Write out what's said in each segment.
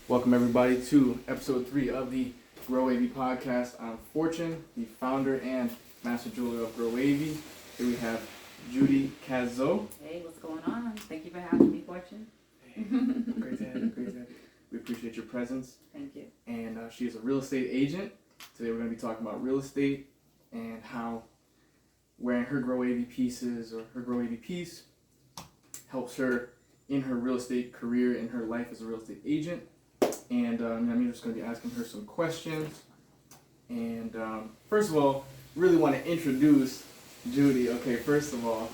Welcome everybody to episode 3 of the Growavy podcast. I'm Fortune, the founder and master jeweler of Growavy. Here we have Judy Cazeau. Hey, what's going on? Thank you for having me, Fortune. Hey, great to have you. We appreciate your presence. Thank you. And she is a real estate agent. Today we're going to be talking about real estate and how wearing her Growavy pieces or her Growavy piece helps her in her real estate career, in her life as a real estate agent. And I'm just going to be asking her some questions. And first of all, really want to introduce Judy. Okay, first of all,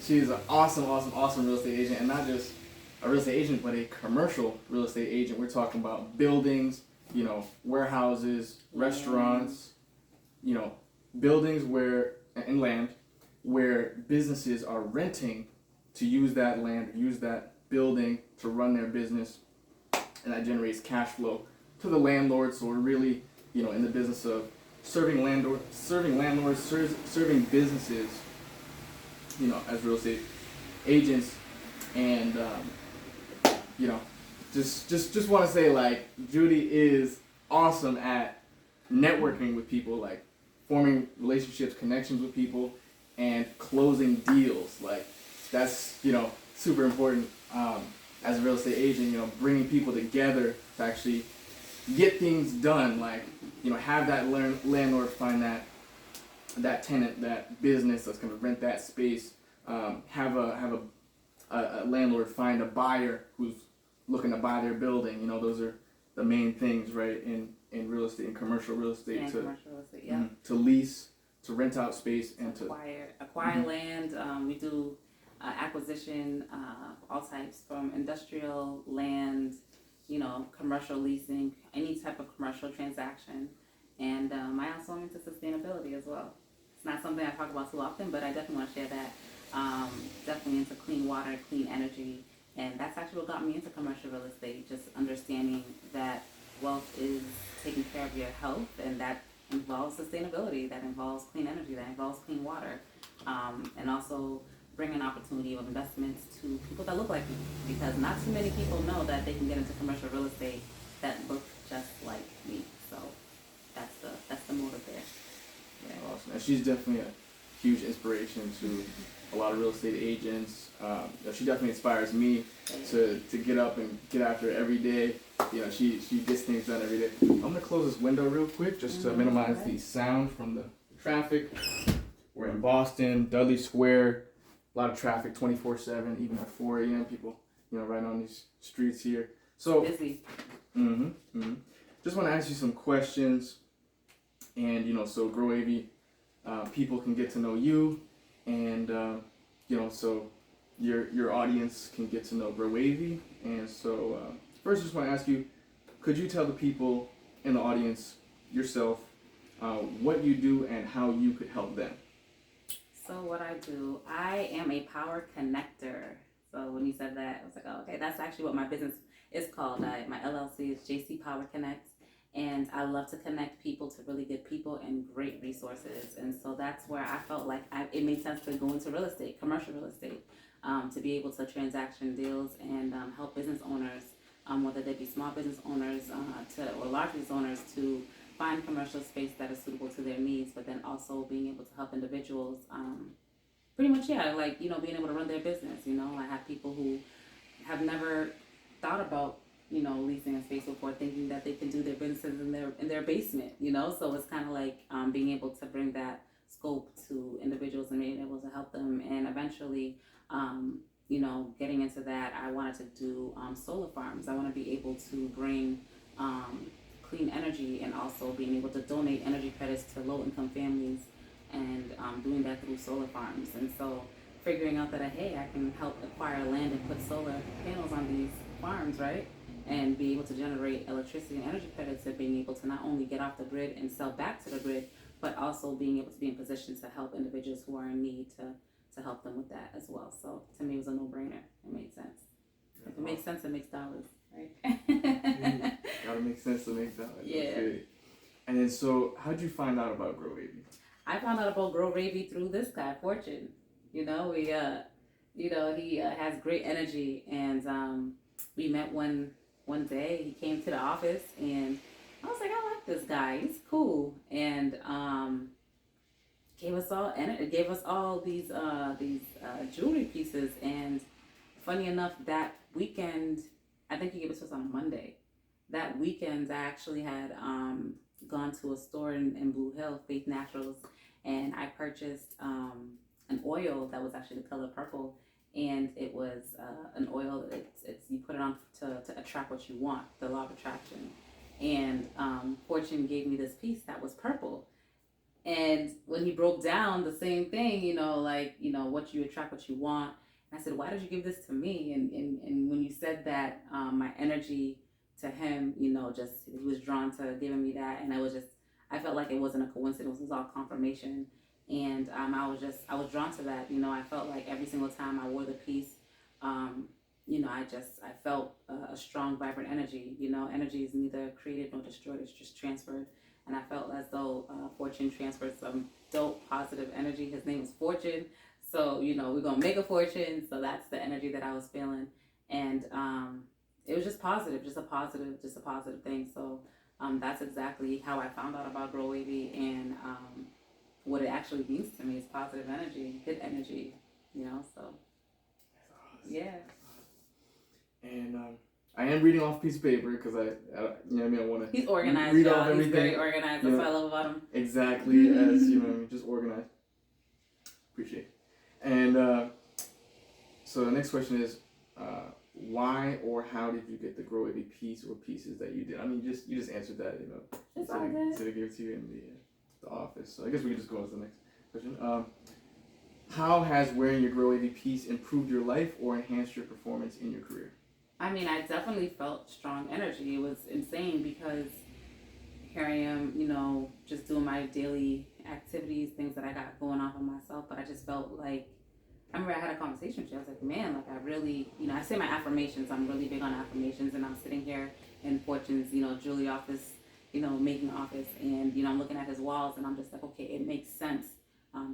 she's an awesome real estate agent. And not just a real estate agent, but a commercial real estate agent. We're talking about buildings, warehouses, restaurants, buildings and land where businesses are renting to use that land, use that building to run their business. And that generates cash flow to the landlord. So we're really, in the business of serving landlords, serving businesses, as real estate agents. And just want to say, Judy is awesome at networking with people, like forming relationships, connections with people, and closing deals. Like that's super important. As a real estate agent, bringing people together to actually get things done, have that landlord find that tenant, that business that's going to rent that space, have a landlord find a buyer who's looking to buy their building. Those are the main things, right, in real estate, in commercial real estate, to lease, to rent out space, and to acquire land. We do acquisition, all types, from industrial land, commercial leasing, any type of commercial transaction. And I also am into sustainability as well. It's not something I talk about too often, but I definitely want to share that. Definitely into clean water, clean energy. And that's actually what got me into commercial real estate, just understanding that wealth is taking care of your health, and that involves sustainability, that involves clean energy, that involves clean water, and also bring an opportunity of investments to people that look like me, because not too many people know that they can get into commercial real estate that look just like me. So that's the motive there. Yeah. Awesome. And she's definitely a huge inspiration to a lot of real estate agents. She definitely inspires me to get up and get after it every day. She gets things done every day. I'm gonna close this window real quick just to minimize the sound from the traffic. We're in Boston, Dudley Square. A lot of traffic, 24/7, even at 4 a.m. People, right on these streets here. So busy. Just want to ask you some questions, and so Growavy, people can get to know you, and so your audience can get to know Growavy. And so first, I just want to ask you, could you tell the people in the audience yourself what you do and how you could help them? So what I do, I am a power connector. So when you said that, I was like, oh, okay, that's actually what my business is called. My LLC is JC Power Connect, and I love to connect people to really good people and great resources. And so that's where I felt like it made sense to go into real estate, commercial real estate, to be able to transaction deals and help business owners, whether they be small business owners or large business owners, to find commercial space that is suitable to their needs, but then also being able to help individuals, being able to run their business. I have people who have never thought about, leasing a space before, thinking that they can do their businesses in their basement, so it's kind of like being able to bring that scope to individuals and being able to help them. And eventually, getting into that, I wanted to do solar farms. I want to be able to bring clean energy, and also being able to donate energy credits to low-income families, and doing that through solar farms. And so figuring out that, I can help acquire land and put solar panels on these farms, right? And be able to generate electricity and energy credits, and being able to not only get off the grid and sell back to the grid, but also being able to be in position to help individuals who are in need, to help them with that as well. So to me, it was a no-brainer. It made sense. If it makes sense, it makes dollars, right? Gotta make sense to make dollars. Yeah. Okay. And then, so how'd you find out about Growavy? I found out about Growavy through this guy, Fortune. He has great energy, and we met one one day he came to the office, and I was like, I like this guy. He's cool, and gave us all these jewelry pieces. And funny enough, that weekend, I think he gave it to us on a Monday. That weekend, I actually had gone to a store in Blue Hill, Faith Naturals, and I purchased an oil that was actually the color purple, and it was an oil. It's you put it on to attract what you want, the law of attraction. And Fortune gave me this piece that was purple. And when he broke down the same thing, what you attract, what you want. And I said, why did you give this to me? And when you said that, my energy to him, just he was drawn to giving me that, and I felt like it wasn't a coincidence. It was all confirmation, and I was drawn to that. I felt like every single time I wore the piece, I felt a strong, vibrant energy. Energy is neither created nor destroyed; it's just transferred. And I felt as though Fortune transferred some dope, positive energy. His name is Fortune, so we're gonna make a fortune. So that's the energy that I was feeling, and it was just positive, just a positive thing. So that's exactly how I found out about Growavy, and what it actually means to me is positive energy, good energy, so yeah. And I am reading off a piece of paper because I want to. He's organized, read y'all. off everything. He's very organized. That's what I love about him. Exactly, as just organized. Appreciate it. And so the next question is, why or how did you get the Growavy piece or pieces that you did? I mean, you just answered that, It's all good. Instead of giving it to you in the office. So I guess we can just go on to the next question. How has wearing your Growavy piece improved your life or enhanced your performance in your career? I mean, I definitely felt strong energy. It was insane because here I am, just doing my daily activities, things that I got going on for myself. But I just felt like, I remember I had a conversation with you. I was like, man, like I really, I say my affirmations. I'm really big on affirmations. And I'm sitting here in Fortune's, jewelry office, making office. And, I'm looking at his walls and I'm just like, okay, it makes sense.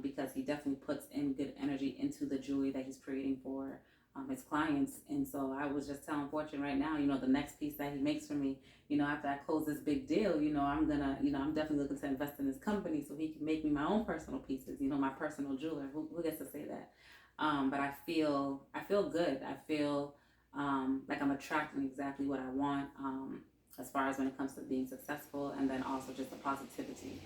Because he definitely puts in good energy into the jewelry that he's creating for his clients. And so I was just telling Fortune right now, the next piece that he makes for me, after I close this big deal, I'm definitely looking to invest in his company so he can make me my own personal pieces, my personal jeweler. Who gets to say that? But I feel good. I feel like I'm attracting exactly what I want, as far as when it comes to being successful, and then also just the positivity.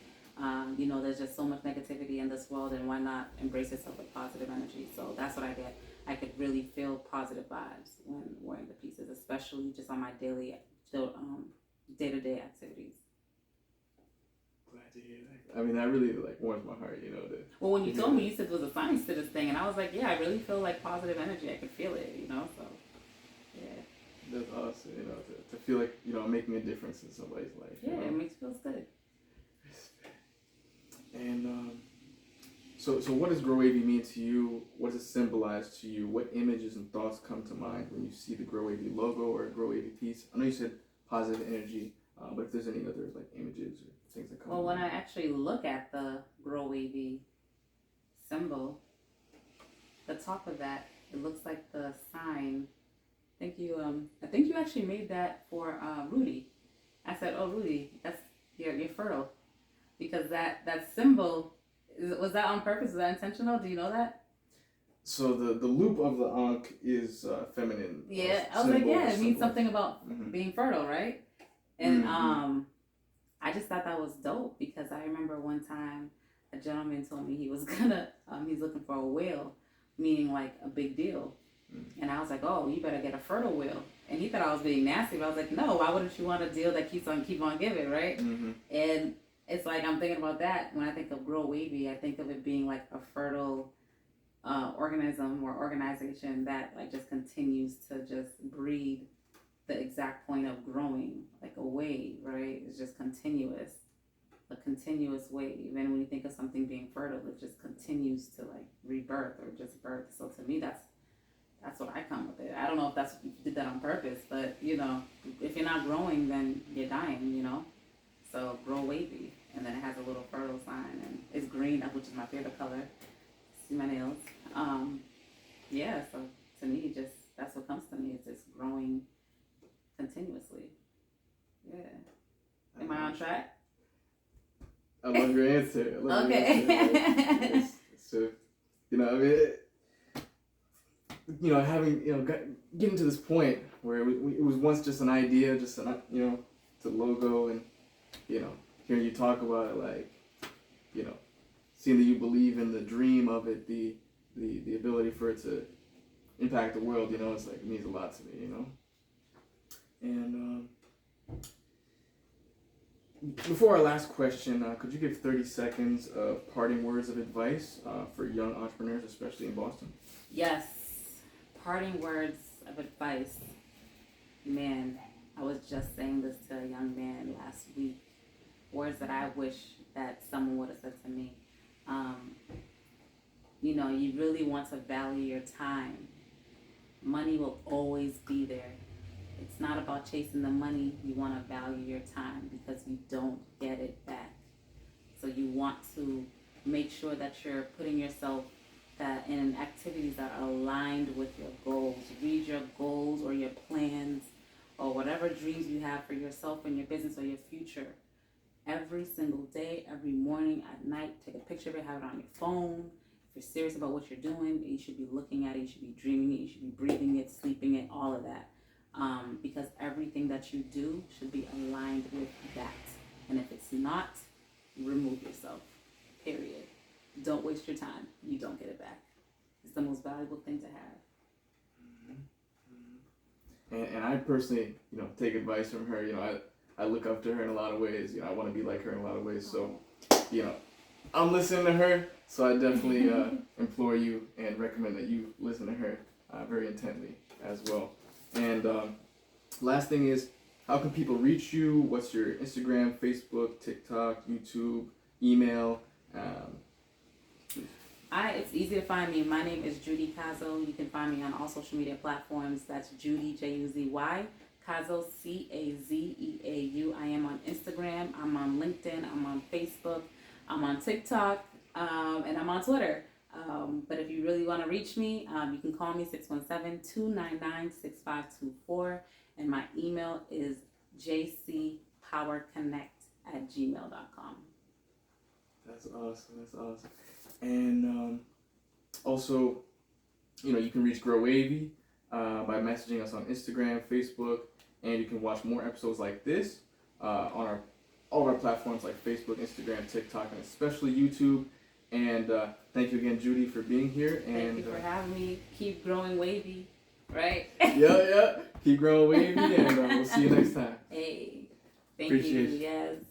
There's just so much negativity in this world, and why not embrace yourself with positive energy? So that's what I get. I could really feel positive vibes when wearing the pieces, especially just on my day-to-day activities. Glad to hear that. I mean, that really warms my heart, Well, when you told me, you said there was a science to this thing, and I was like, yeah, I really feel like positive energy. I could feel it, so yeah. That's awesome, to feel like, I'm making a difference in somebody's life. Yeah, it makes you feel good. And so what does Growavy mean to you? What does it symbolize to you? What images and thoughts come to mind when you see the Growavy logo or a Growavy piece? I know you said positive energy, but if there's any other images or things that come to mind. Well, when I actually look at the Growavy symbol, the top of that, it looks like the sign. I think you actually made that for Rudy. I said, oh, Rudy, you're fertile. Because that symbol, was that on purpose? Was that intentional? Do you know that? So the loop of the ankh is feminine. Yeah, I was like, yeah, it means something about being fertile, right? And I just thought that was dope because I remember one time a gentleman told me he was he's looking for a whale, meaning like a big deal. And I was like, oh, you better get a fertile whale. And he thought I was being nasty, but I was like, no, why wouldn't you want a deal that keep on giving, right? And it's like I'm thinking about that when I think of Growavy. I think of it being like a fertile organism or organization that just continues to just breed the exact point of growing, like a wave, right? It's just continuous, a continuous wave. And when you think of something being fertile, it just continues to rebirth or just birth. So to me, that's what I come with it. I don't know if you did that on purpose, but if you're not growing, then you're dying, So Growavy, and then it has a little fertile sign, and it's green, which is my favorite color. See my nails. So to me, that's what comes to me. It's just growing, continuously. Yeah. Am I on track? I love your answer. Okay. Like, so, you know, I mean, having, getting to this point where it was once just an idea, just an, it's a logo, and, hearing you talk about it, like, seeing that you believe in the dream of it, the ability for it to impact the world, it's like, it means a lot to me, And before our last question, could you give 30 seconds of parting words of advice for young entrepreneurs, especially in Boston? Yes. Parting words of advice. Man, I was just saying this to a young man last week. Words that I wish that someone would have said to me. You really want to value your time. Money will always be there. It's not about chasing the money. You want to value your time because you don't get it back. So you want to make sure that you're putting yourself in activities that are aligned with your goals. Read your goals or your plans or whatever dreams you have for yourself and your business or your future. Every single day, every morning, at night, take a picture of it, have it on your phone. If you're serious about what you're doing, you should be looking at it, you should be dreaming it, you should be breathing it, sleeping it, all of that. Because everything that you do should be aligned with that. And if it's not, remove yourself, period. Don't waste your time. You don't get it back. It's the most valuable thing to have. Mm-hmm. And I personally, take advice from her. I look up to her in a lot of ways. I want to be like her in a lot of ways. So, I'm listening to her. So I definitely implore you and recommend that you listen to her very intently as well. And last thing is, how can people reach you? What's your Instagram, Facebook, TikTok, YouTube, email? It's easy to find me. My name is Judy Cazeau. You can find me on all social media platforms. That's Judy, Juzy, Cazeau, Cazeau. I am on Instagram. I'm on LinkedIn. I'm on Facebook. I'm on TikTok. And I'm on Twitter. But if you really want to reach me, you can call me 617-299-6524. And my email is jcpowerconnect@gmail.com. That's awesome. And also, you can reach Growavy by messaging us on Instagram, Facebook, and you can watch more episodes like this on all of our platforms like Facebook, Instagram, TikTok, and especially YouTube. And thank you again, Judy, for being here. And thank you for having me. Keep growing wavy, right? Yeah. Keep growing wavy, and we'll see you next time. Hey, Appreciate you. Yes.